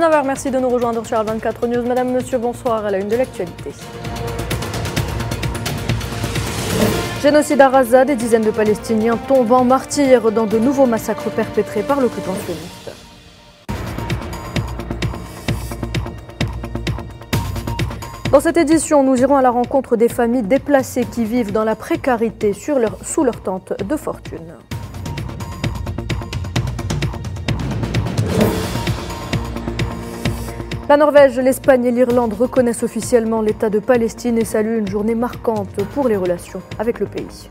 19h, merci de nous rejoindre sur Al24 News. Madame, monsieur, bonsoir à la une de l'actualité. Génocide à Gaza, des dizaines de Palestiniens tombent en martyrs dans de nouveaux massacres perpétrés par l'occupant sioniste. Dans cette édition, nous irons à la rencontre des familles déplacées qui vivent dans la précarité sous leur tente de fortune. La Norvège, l'Espagne et l'Irlande reconnaissent officiellement l'État de Palestine et saluent une journée marquante pour les relations avec le pays.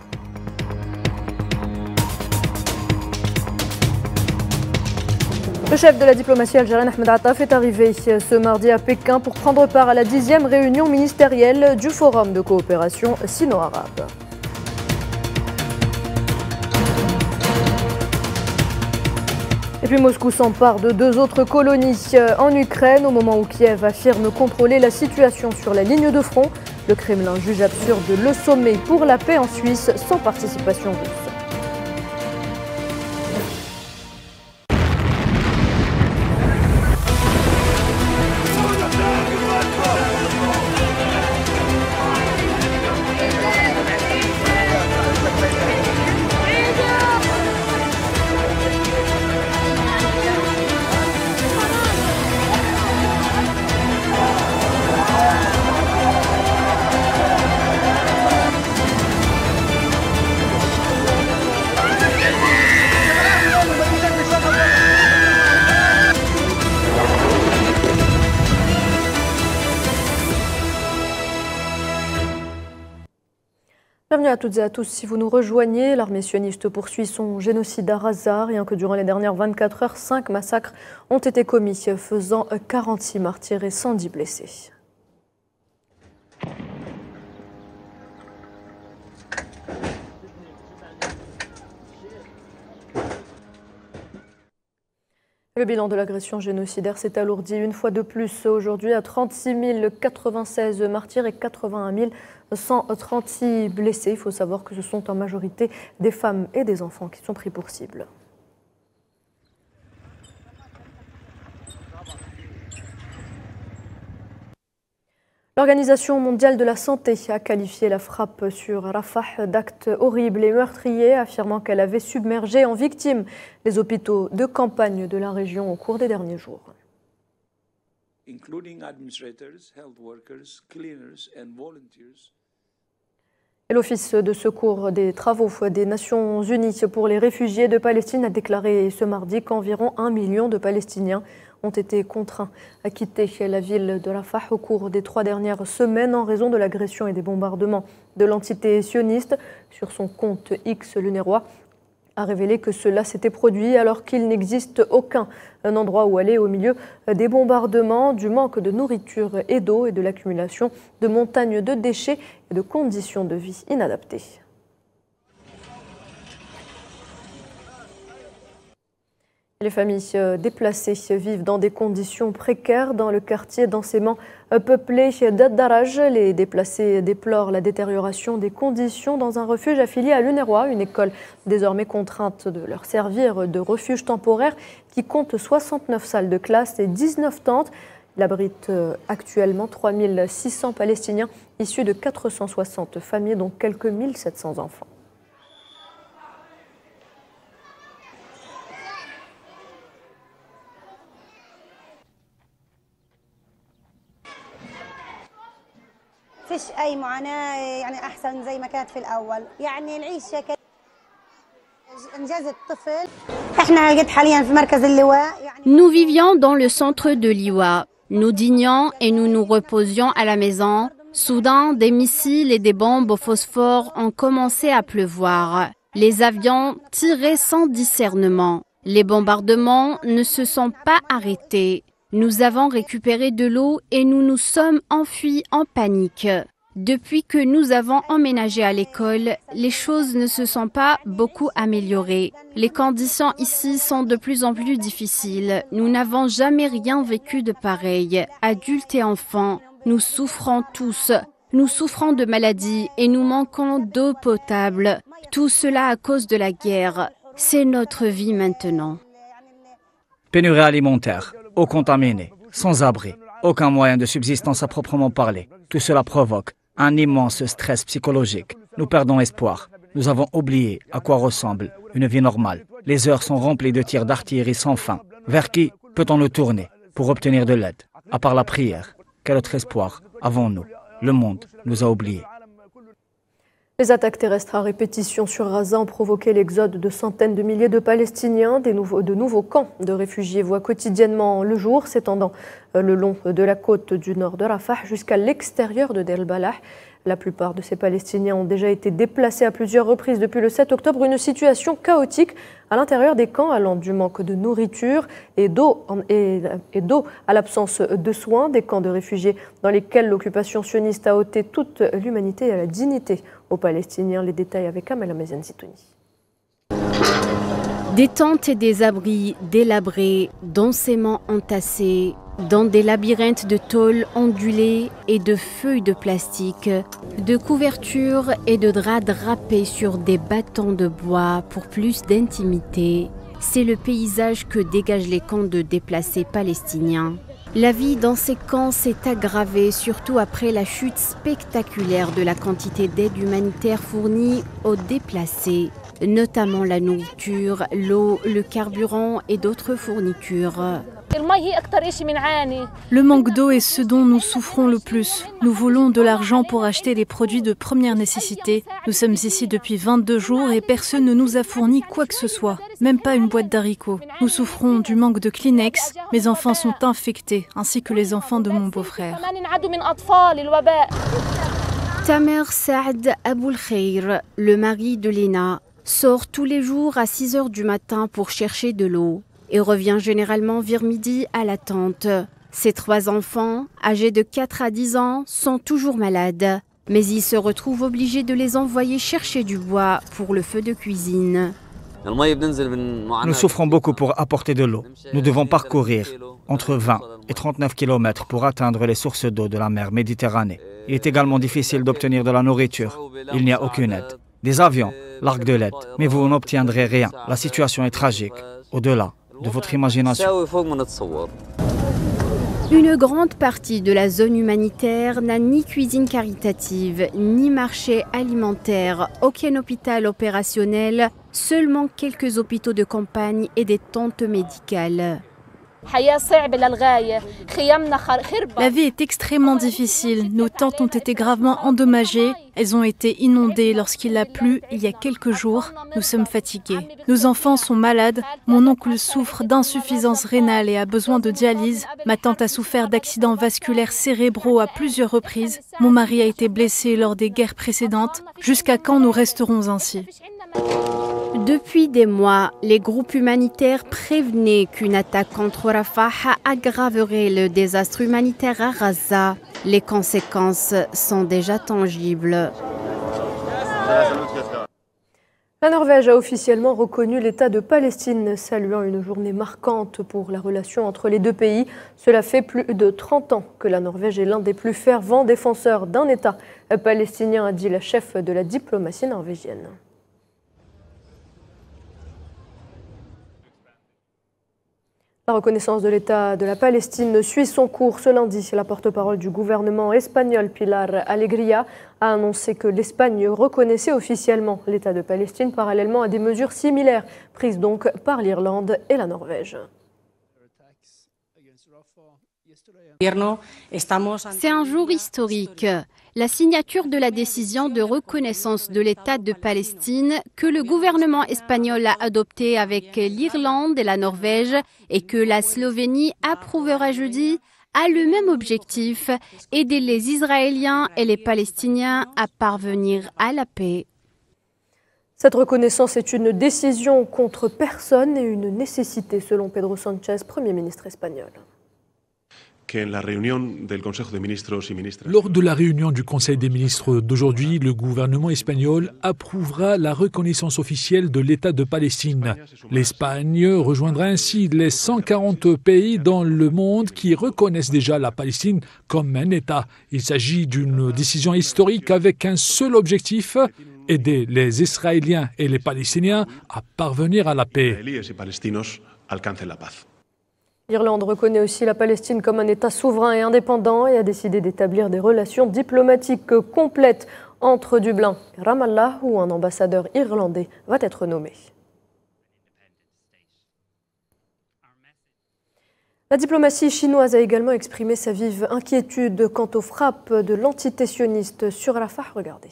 Le chef de la diplomatie algérienne Ahmed Attaf est arrivé ce mardi à Pékin pour prendre part à la 10e réunion ministérielle du Forum de coopération sino-arabe. Et puis Moscou s'empare de 2 autres colonies en Ukraine au moment où Kiev affirme contrôler la situation sur la ligne de front. Le Kremlin juge absurde le sommet pour la paix en Suisse sans participation russe. Bienvenue à toutes et à tous. Si vous nous rejoignez, l'armée sioniste poursuit son génocide à Gaza. Rien que durant les dernières 24 heures, 5 massacres ont été commis, faisant 46 martyrs et 110 blessés. Le bilan de l'agression génocidaire s'est alourdi une fois de plus aujourd'hui à 36 096 martyrs et 81 136 blessés. Il faut savoir que ce sont en majorité des femmes et des enfants qui sont pris pour cible. L'Organisation mondiale de la santé a qualifié la frappe sur Rafah d'acte horrible et meurtrier, affirmant qu'elle avait submergé en victimes les hôpitaux de campagne de la région au cours des derniers jours. Et l'Office de secours des travaux des Nations Unies pour les réfugiés de Palestine a déclaré ce mardi qu'environ 1 million de Palestiniens ont été contraints à quitter la ville de Rafah au cours des 3 dernières semaines en raison de l'agression et des bombardements de l'entité sioniste. Sur son compte X, l'UNRWA a révélé que cela s'était produit alors qu'il n'existe aucun endroit où aller au milieu des bombardements, du manque de nourriture et d'eau et de l'accumulation de montagnes de déchets et de conditions de vie inadaptées. Les familles déplacées vivent dans des conditions précaires dans le quartier densément peuplé d'Ad-Daraj. Les déplacés déplorent la détérioration des conditions dans un refuge affilié à l'UNRWA, une école désormais contrainte de leur servir de refuge temporaire qui compte 69 salles de classe et 19 tentes. Il abrite actuellement 3600 Palestiniens issus de 460 familles, dont quelques 1700 enfants. فيش أي معاناة يعني أحسن زي ما كانت في الأول يعني نعيش إنجاز الطفل إحنا قد حاليا في مركز اللواء. Nous vivions dans le centre de Liwa. Nous dînions et nous nous reposions à la maison. Soudain, des missiles et des bombes au phosphore ont commencé à pleuvoir. Les avions tiraient sans discernement. Les bombardements ne se sont pas arrêtés. Nous avons récupéré de l'eau et nous nous sommes enfuis en panique. Depuis que nous avons emménagé à l'école, les choses ne se sont pas beaucoup améliorées. Les conditions ici sont de plus en plus difficiles. Nous n'avons jamais rien vécu de pareil. Adultes et enfants, nous souffrons tous. Nous souffrons de maladies et nous manquons d'eau potable. Tout cela à cause de la guerre. C'est notre vie maintenant. Pénurie alimentaire, eau contaminée, sans abri, aucun moyen de subsistance à proprement parler. Tout cela provoque un immense stress psychologique. Nous perdons espoir. Nous avons oublié à quoi ressemble une vie normale. Les heures sont remplies de tirs d'artillerie sans fin. Vers qui peut-on nous tourner pour obtenir de l'aide? À part la prière, quel autre espoir avons-nous? Le monde nous a oubliés. Les attaques terrestres à répétition sur Gaza ont provoqué l'exode de centaines de milliers de Palestiniens. De nouveaux camps de réfugiés voient quotidiennement le jour, s'étendant le long de la côte du nord de Rafah jusqu'à l'extérieur de Deir el-Balah. La plupart de ces Palestiniens ont déjà été déplacés à plusieurs reprises depuis le 7 octobre. Une situation chaotique à l'intérieur des camps, allant du manque de nourriture et d'eau à l'absence de soins. Des camps de réfugiés dans lesquels l'occupation sioniste a ôté toute l'humanité et la dignité aux Palestiniens. Les détails avec Amel Amazian Zitouni. Des tentes et des abris délabrés, densément entassés, dans des labyrinthes de tôles ondulées et de feuilles de plastique, de couvertures et de draps drapés sur des bâtons de bois pour plus d'intimité. C'est le paysage que dégagent les camps de déplacés palestiniens. La vie dans ces camps s'est aggravée, surtout après la chute spectaculaire de la quantité d'aide humanitaire fournie aux déplacés, notamment la nourriture, l'eau, le carburant et d'autres fournitures. Le manque d'eau est ce dont nous souffrons le plus. Nous voulons de l'argent pour acheter des produits de première nécessité. Nous sommes ici depuis 22 jours et personne ne nous a fourni quoi que ce soit, même pas une boîte d'haricots. Nous souffrons du manque de Kleenex. Mes enfants sont infectés, ainsi que les enfants de mon beau-frère. Tamer Saad Aboul Khair, le mari de Léna, sort tous les jours à 6 h du matin pour chercher de l'eau et revient généralement vers midi à la tente. Ses 3 enfants, âgés de 4 à 10 ans, sont toujours malades, mais il se retrouve obligé de les envoyer chercher du bois pour le feu de cuisine. Nous souffrons beaucoup pour apporter de l'eau. Nous devons parcourir entre 20 et 39 km pour atteindre les sources d'eau de la mer Méditerranée. Il est également difficile d'obtenir de la nourriture. Il n'y a aucune aide. Des avions, l'arc de l'aide, mais vous n'obtiendrez rien. La situation est tragique, au-delà de votre imagination. Une grande partie de la zone humanitaire n'a ni cuisine caritative, ni marché alimentaire, aucun hôpital opérationnel, seulement quelques hôpitaux de campagne et des tentes médicales. La vie est extrêmement difficile. Nos tentes ont été gravement endommagées. Elles ont été inondées lorsqu'il a plu il y a quelques jours. Nous sommes fatigués. Nos enfants sont malades. Mon oncle souffre d'insuffisance rénale et a besoin de dialyse. Ma tante a souffert d'accidents vasculaires cérébraux à plusieurs reprises. Mon mari a été blessé lors des guerres précédentes. Jusqu'à quand nous resterons ainsi ? Depuis des mois, les groupes humanitaires prévenaient qu'une attaque contre Rafah aggraverait le désastre humanitaire à Gaza. Les conséquences sont déjà tangibles. La Norvège a officiellement reconnu l'État de Palestine, saluant une journée marquante pour la relation entre les deux pays. Cela fait plus de 30 ans que la Norvège est l'un des plus fervents défenseurs d'un État palestinien, a dit la chef de la diplomatie norvégienne. La reconnaissance de l'État de la Palestine suit son cours. Ce lundi, la porte-parole du gouvernement espagnol, Pilar Alegría, a annoncé que l'Espagne reconnaissait officiellement l'État de Palestine, parallèlement à des mesures similaires prises donc par l'Irlande et la Norvège. C'est un jour historique. La signature de la décision de reconnaissance de l'État de Palestine que le gouvernement espagnol a adoptée avec l'Irlande et la Norvège et que la Slovénie approuvera jeudi a le même objectif, aider les Israéliens et les Palestiniens à parvenir à la paix. Cette reconnaissance est une décision contre personne et une nécessité, selon Pedro Sánchez, Premier ministre espagnol. Lors de la réunion du Conseil des ministres d'aujourd'hui, le gouvernement espagnol approuvera la reconnaissance officielle de l'État de Palestine. L'Espagne rejoindra ainsi les 140 pays dans le monde qui reconnaissent déjà la Palestine comme un État. Il s'agit d'une décision historique avec un seul objectif, aider les Israéliens et les Palestiniens à parvenir à la paix. L'Irlande reconnaît aussi la Palestine comme un État souverain et indépendant et a décidé d'établir des relations diplomatiques complètes entre Dublin et Ramallah, où un ambassadeur irlandais va être nommé. La diplomatie chinoise a également exprimé sa vive inquiétude quant aux frappes de l'entité sioniste sur Rafah. Regardez.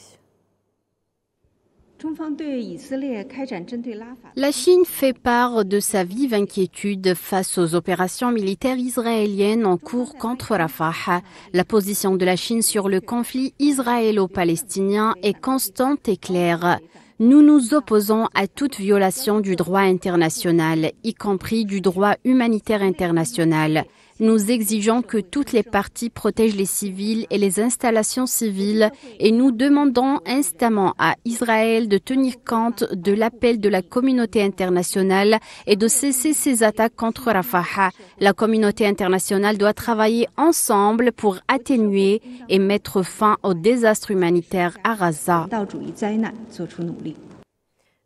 La Chine fait part de sa vive inquiétude face aux opérations militaires israéliennes en cours contre Rafah. La position de la Chine sur le conflit israélo-palestinien est constante et claire. Nous nous opposons à toute violation du droit international, y compris du droit humanitaire international. Nous exigeons que toutes les parties protègent les civils et les installations civiles et nous demandons instamment à Israël de tenir compte de l'appel de la communauté internationale et de cesser ses attaques contre Rafah. La communauté internationale doit travailler ensemble pour atténuer et mettre fin au désastre humanitaire à Gaza.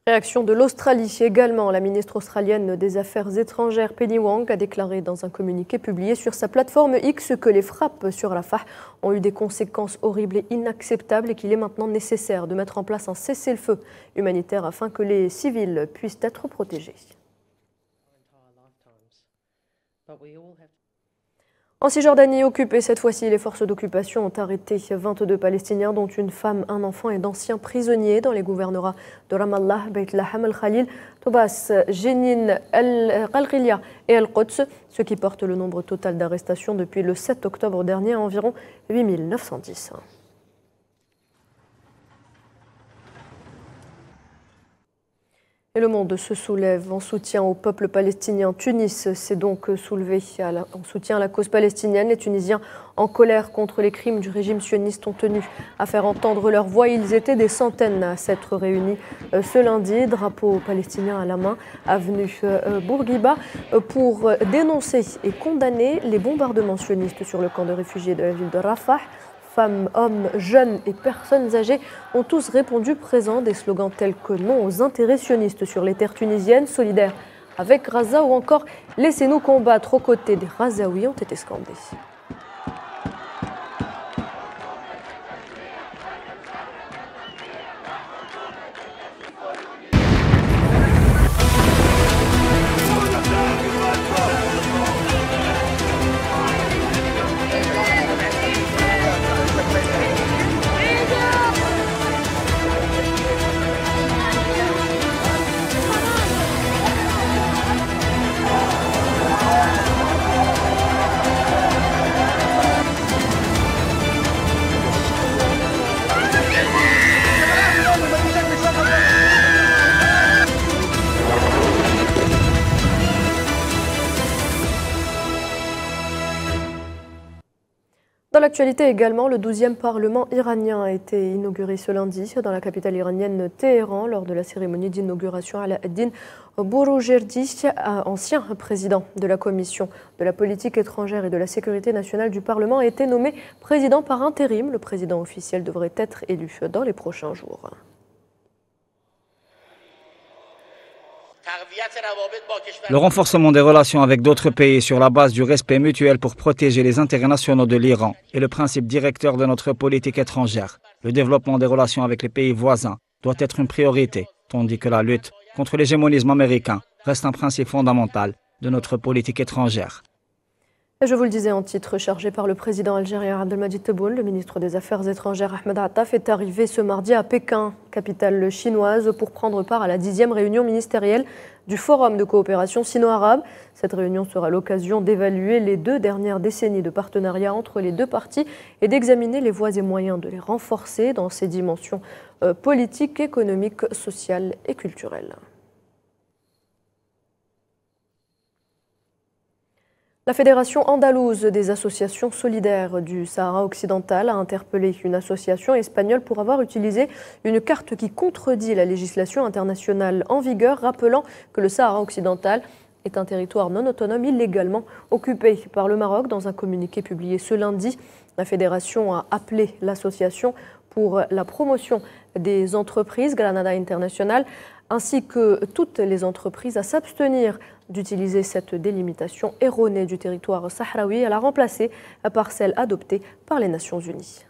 Réaction de l'Australie également. La ministre australienne des Affaires étrangères Penny Wong a déclaré dans un communiqué publié sur sa plateforme X que les frappes sur Rafah ont eu des conséquences horribles et inacceptables et qu'il est maintenant nécessaire de mettre en place un cessez-le-feu humanitaire afin que les civils puissent être protégés. En Cisjordanie occupée, cette fois-ci, les forces d'occupation ont arrêté 22 Palestiniens, dont une femme, un enfant et d'anciens prisonniers dans les gouvernorats de Ramallah, Beit Lahem al-Khalil, Tobas, Jenin, Al-Ghilia et Al-Quds, ce qui porte le nombre total d'arrestations depuis le 7 octobre dernier à environ 8910. Et le monde se soulève en soutien au peuple palestinien. Tunis s'est donc soulevé en soutien à la cause palestinienne. Les Tunisiens, en colère contre les crimes du régime sioniste, ont tenu à faire entendre leur voix. Ils étaient des centaines à s'être réunis ce lundi, drapeau palestinien à la main, avenue Bourguiba, pour dénoncer et condamner les bombardements sionistes sur le camp de réfugiés de la ville de Rafah. Femmes, hommes, jeunes et personnes âgées ont tous répondu présents. Des slogans tels que non aux intérêts sionistes sur les terres tunisiennes, solidaires avec Gaza ou encore laissez-nous combattre aux côtés des Gazaouis ont été scandés. Dans l'actualité également, le 12e Parlement iranien a été inauguré ce lundi dans la capitale iranienne Téhéran lors de la cérémonie d'inauguration. Alaaddin Bouroujerdi, ancien président de la Commission de la politique étrangère et de la sécurité nationale du Parlement, a été nommé président par intérim. Le président officiel devrait être élu dans les prochains jours. Le renforcement des relations avec d'autres pays sur la base du respect mutuel pour protéger les intérêts nationaux de l'Iran est le principe directeur de notre politique étrangère. Le développement des relations avec les pays voisins doit être une priorité, tandis que la lutte contre l'hégémonisme américain reste un principe fondamental de notre politique étrangère. Je vous le disais en titre, chargé par le président algérien Abdelmadjid Tebboune, le ministre des Affaires étrangères Ahmed Attaf est arrivé ce mardi à Pékin, capitale chinoise, pour prendre part à la 10e réunion ministérielle du Forum de coopération sino-arabe. Cette réunion sera l'occasion d'évaluer les 2 dernières décennies de partenariat entre les 2 parties et d'examiner les voies et moyens de les renforcer dans ses dimensions politiques, économiques, sociales et culturelles. La Fédération andalouse des associations solidaires du Sahara occidental a interpellé une association espagnole pour avoir utilisé une carte qui contredit la législation internationale en vigueur, rappelant que le Sahara occidental est un territoire non autonome illégalement occupé par le Maroc. Dans un communiqué publié ce lundi, la Fédération a appelé l'association pour la promotion des entreprises Granada International ainsi que toutes les entreprises à s'abstenir d'utiliser cette délimitation erronée du territoire sahraoui à la remplacer par celle adoptée par les Nations Unies.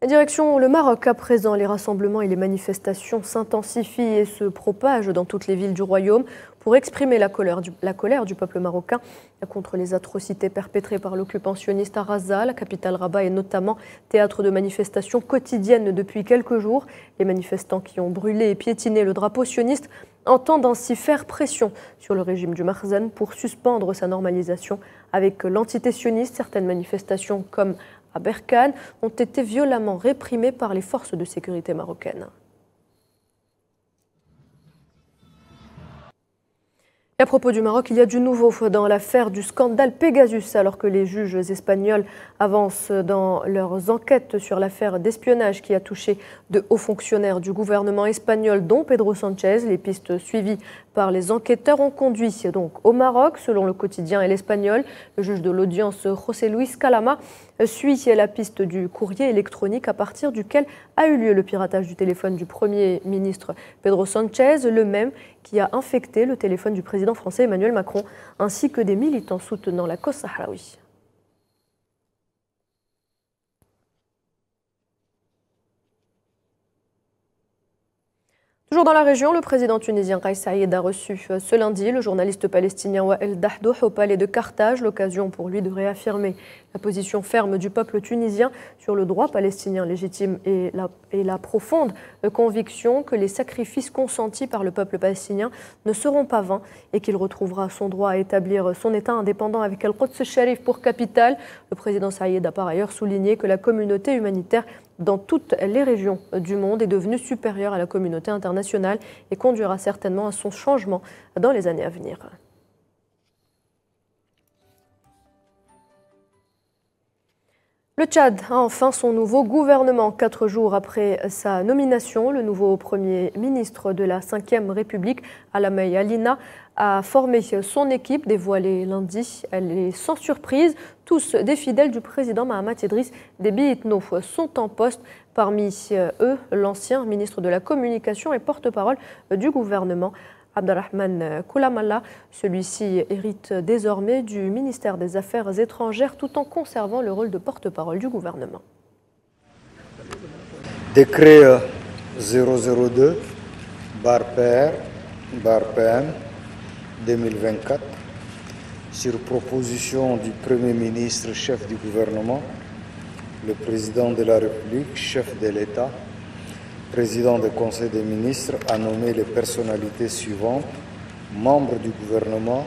Direction le Maroc à présent, les rassemblements et les manifestations s'intensifient et se propagent dans toutes les villes du royaume pour exprimer la colère du peuple marocain contre les atrocités perpétrées par l'occupant sioniste à Raza. La capitale Rabat est notamment théâtre de manifestations quotidiennes depuis quelques jours. Les manifestants qui ont brûlé et piétiné le drapeau sioniste entendent ainsi faire pression sur le régime du Makhzen pour suspendre sa normalisation avec l'entité sioniste. Certaines manifestations comme à Berkane ont été violemment réprimés par les forces de sécurité marocaines. Et à propos du Maroc, il y a du nouveau dans l'affaire du scandale Pegasus, alors que les juges espagnols avancent dans leurs enquêtes sur l'affaire d'espionnage qui a touché de hauts fonctionnaires du gouvernement espagnol, dont Pedro Sánchez. Les pistes suivies par les enquêteurs ont conduit donc au Maroc, selon le quotidien El Espagnol. Le juge de l'audience, José Luis Calama, suit la piste du courrier électronique à partir duquel a eu lieu le piratage du téléphone du Premier ministre Pedro Sánchez, le même qui a infecté le téléphone du président français Emmanuel Macron, ainsi que des militants soutenant la cause sahraoui. Toujours dans la région, le président tunisien Kais Saïed a reçu ce lundi le journaliste palestinien Wael Dahdouh au palais de Carthage, l'occasion pour lui de réaffirmer la position ferme du peuple tunisien sur le droit palestinien légitime et la profonde conviction que les sacrifices consentis par le peuple palestinien ne seront pas vains et qu'il retrouvera son droit à établir son État indépendant avec Al-Quds Sharif pour capitale. Le président Saïed a par ailleurs souligné que la communauté humanitaire dans toutes les régions du monde est devenue supérieure à la communauté internationale et conduira certainement à son changement dans les années à venir. Le Tchad a enfin son nouveau gouvernement. 4 jours après sa nomination, le nouveau Premier ministre de la 5e République, Alamey Alina, a formé son équipe, dévoilée lundi. Elle est sans surprise. Tous des fidèles du président Mahamat Idriss Déby Itno sont en poste. Parmi eux, l'ancien ministre de la Communication et porte-parole du gouvernement, Abdelrahman Koulamalla. Celui-ci hérite désormais du ministère des Affaires étrangères tout en conservant le rôle de porte-parole du gouvernement. Décret 002/PR/PM 2024 sur proposition du Premier ministre, chef du gouvernement, le président de la République, chef de l'État, président du Conseil des ministres, a nommé les personnalités suivantes, membres du gouvernement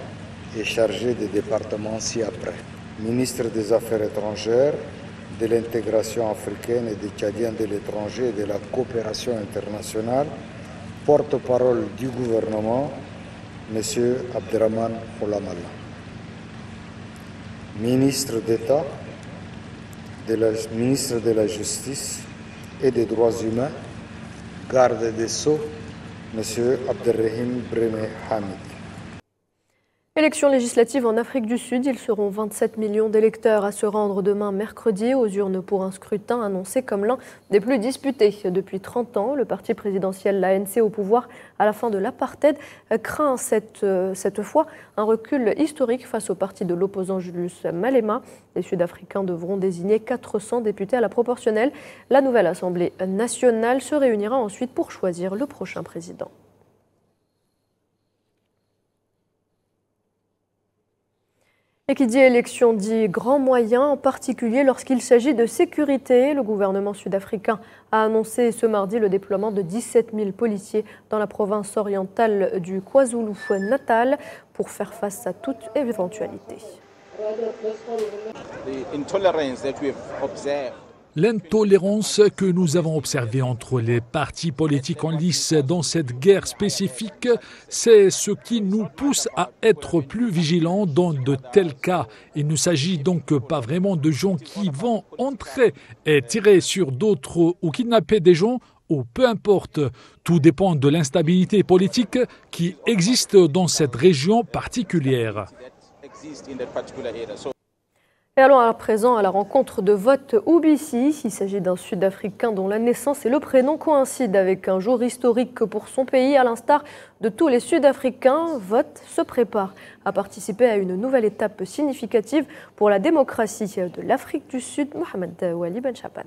et chargés des départements ci-après. Ministre des Affaires étrangères, de l'intégration africaine et des Tchadiens de l'étranger et de la coopération internationale, porte-parole du gouvernement, M. Abderrahman Koulamalla. Ministre d'État, ministre de la Justice et des Droits humains, garde des Sceaux, M. Abderrahim Brehme Hamid. Élections législatives en Afrique du Sud, ils seront 27 millions d'électeurs à se rendre demain mercredi aux urnes pour un scrutin annoncé comme l'un des plus disputés depuis 30 ans. Le parti présidentiel, l'ANC, au pouvoir à la fin de l'apartheid, craint cette fois un recul historique face au parti de l'opposant Julius Malema. Les Sud-Africains devront désigner 400 députés à la proportionnelle. La nouvelle Assemblée nationale se réunira ensuite pour choisir le prochain président. Et qui dit élection dit grands moyens, en particulier lorsqu'il s'agit de sécurité. Le gouvernement sud-africain a annoncé ce mardi le déploiement de 17 000 policiers dans la province orientale du KwaZulu-Natal pour faire face à toute éventualité. L'intolérance que nous avons observée entre les partis politiques en lice dans cette guerre spécifique, c'est ce qui nous pousse à être plus vigilants dans de tels cas. Il ne s'agit donc pas vraiment de gens qui vont entrer et tirer sur d'autres ou kidnapper des gens, ou peu importe. Tout dépend de l'instabilité politique qui existe dans cette région particulière. Et allons à présent à la rencontre de Vote Ubisi. Il s'agit d'un Sud-Africain dont la naissance et le prénom coïncident avec un jour historique pour son pays. À l'instar de tous les Sud-Africains, Vote se prépare à participer à une nouvelle étape significative pour la démocratie de l'Afrique du Sud. Mohamed Wali Ben Chapan.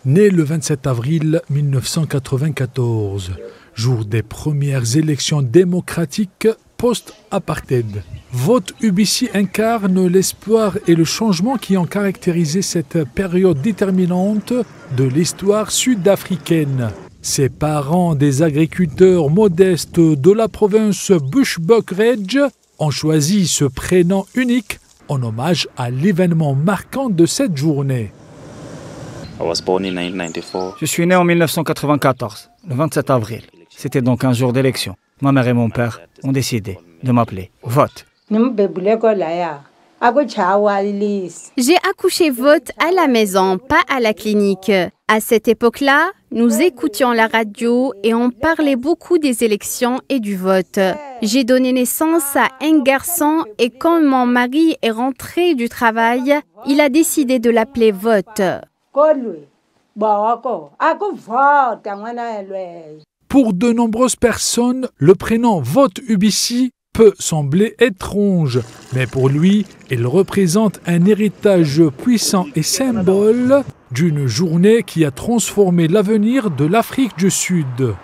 Né le 27 avril 1994, jour des premières élections démocratiques post-apartheid, Vote Ubisi incarne l'espoir et le changement qui ont caractérisé cette période déterminante de l'histoire sud-africaine. Ses parents, des agriculteurs modestes de la province Bushbuckridge, ont choisi ce prénom unique en hommage à l'événement marquant de cette journée. Je suis né en 1994, le 27 avril. C'était donc un jour d'élection. Ma mère et mon père ont décidé de m'appeler Vote. J'ai accouché Vote à la maison, pas à la clinique. À cette époque-là, nous écoutions la radio et on parlait beaucoup des élections et du vote. J'ai donné naissance à un garçon et quand mon mari est rentré du travail, il a décidé de l'appeler Vote. Pour de nombreuses personnes, le prénom Vote Ubisi peut sembler étrange, mais pour lui, il représente un héritage puissant et symbole d'une journée qui a transformé l'avenir de l'Afrique du Sud.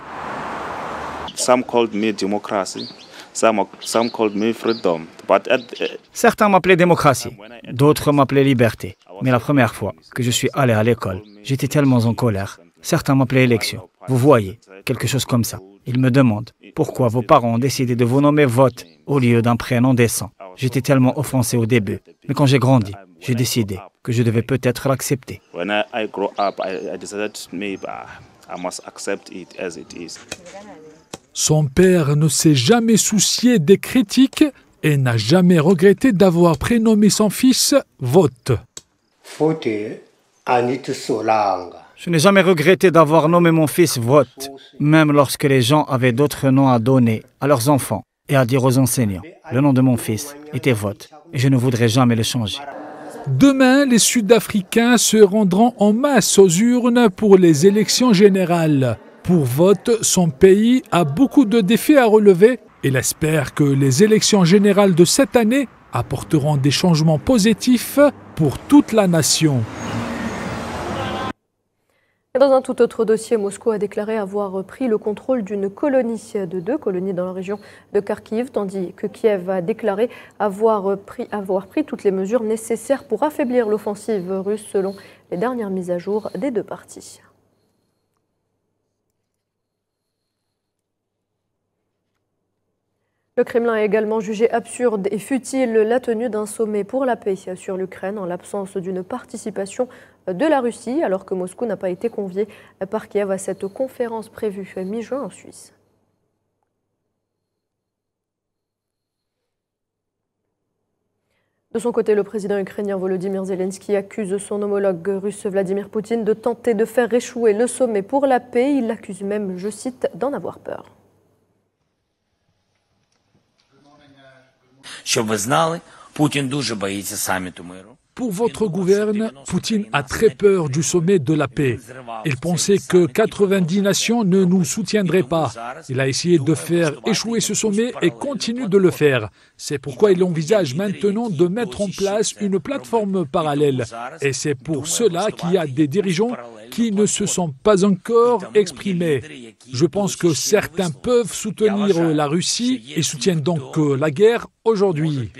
Certains m'appelaient démocratie, d'autres m'appelaient liberté. Mais la première fois que je suis allé à l'école, j'étais tellement en colère. Certains m'appelaient élection. Vous voyez, quelque chose comme ça. Ils me demandent pourquoi vos parents ont décidé de vous nommer Vote au lieu d'un prénom décent. J'étais tellement offensé au début. Mais quand j'ai grandi, j'ai décidé que je devais peut-être l'accepter. Son père ne s'est jamais soucié des critiques et n'a jamais regretté d'avoir prénommé son fils Vote. Je n'ai jamais regretté d'avoir nommé mon fils Vote, même lorsque les gens avaient d'autres noms à donner à leurs enfants et à dire aux enseignants. Le nom de mon fils était Vote et je ne voudrais jamais le changer. Demain, les Sud-Africains se rendront en masse aux urnes pour les élections générales. Pour Vote, son pays a beaucoup de défis à relever. Il espère que les élections générales de cette année apporteront des changements positifs pour toute la nation. Dans un tout autre dossier, Moscou a déclaré avoir pris le contrôle d'une colonie, de 2 colonies dans la région de Kharkiv, tandis que Kiev a déclaré avoir pris toutes les mesures nécessaires pour affaiblir l'offensive russe selon les dernières mises à jour des deux parties. Le Kremlin a également jugé absurde et futile la tenue d'un sommet pour la paix sur l'Ukraine en l'absence d'une participation de la Russie, alors que Moscou n'a pas été convié par Kiev à cette conférence prévue mi-juin en Suisse. De son côté, le président ukrainien Volodymyr Zelensky accuse son homologue russe Vladimir Poutine de tenter de faire échouer le sommet pour la paix. Il l'accuse même, je cite, d'en avoir peur. Pour votre gouverne, Poutine a très peur du sommet de la paix. Il pensait que 90 nations ne nous soutiendraient pas. Il a essayé de faire échouer ce sommet et continue de le faire. C'est pourquoi il envisage maintenant de mettre en place une plateforme parallèle. Et c'est pour cela qu'il y a des dirigeants qui ne se sont pas encore exprimés. Je pense que certains peuvent soutenir la Russie et soutiennent donc la guerre aujourd'hui.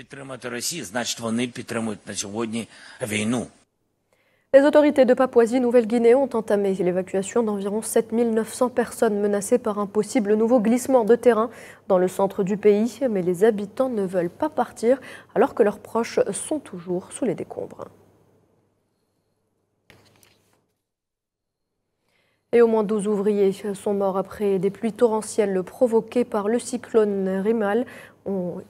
Les autorités de Papouasie-Nouvelle-Guinée ont entamé l'évacuation d'environ 7900 personnes menacées par un possible nouveau glissement de terrain dans le centre du pays. Mais les habitants ne veulent pas partir alors que leurs proches sont toujours sous les décombres. Et au moins 12 ouvriers sont morts après des pluies torrentielles provoquées par le cyclone Rimal,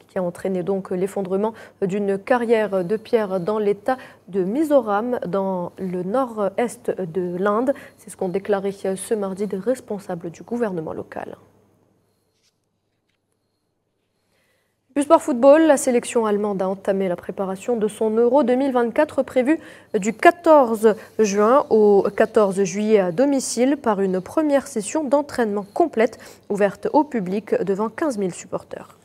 qui a entraîné donc l'effondrement d'une carrière de pierre dans l'état de Mizoram, dans le nord-est de l'Inde. C'est ce qu'ont déclaré ce mardi des responsables du gouvernement local. Du sport football, la sélection allemande a entamé la préparation de son Euro 2024 prévu du 14 juin au 14 juillet à domicile par une première session d'entraînement complète ouverte au public devant 15 000 supporters.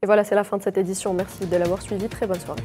Et voilà, c'est la fin de cette édition. Merci de l'avoir suivi. Très bonne soirée.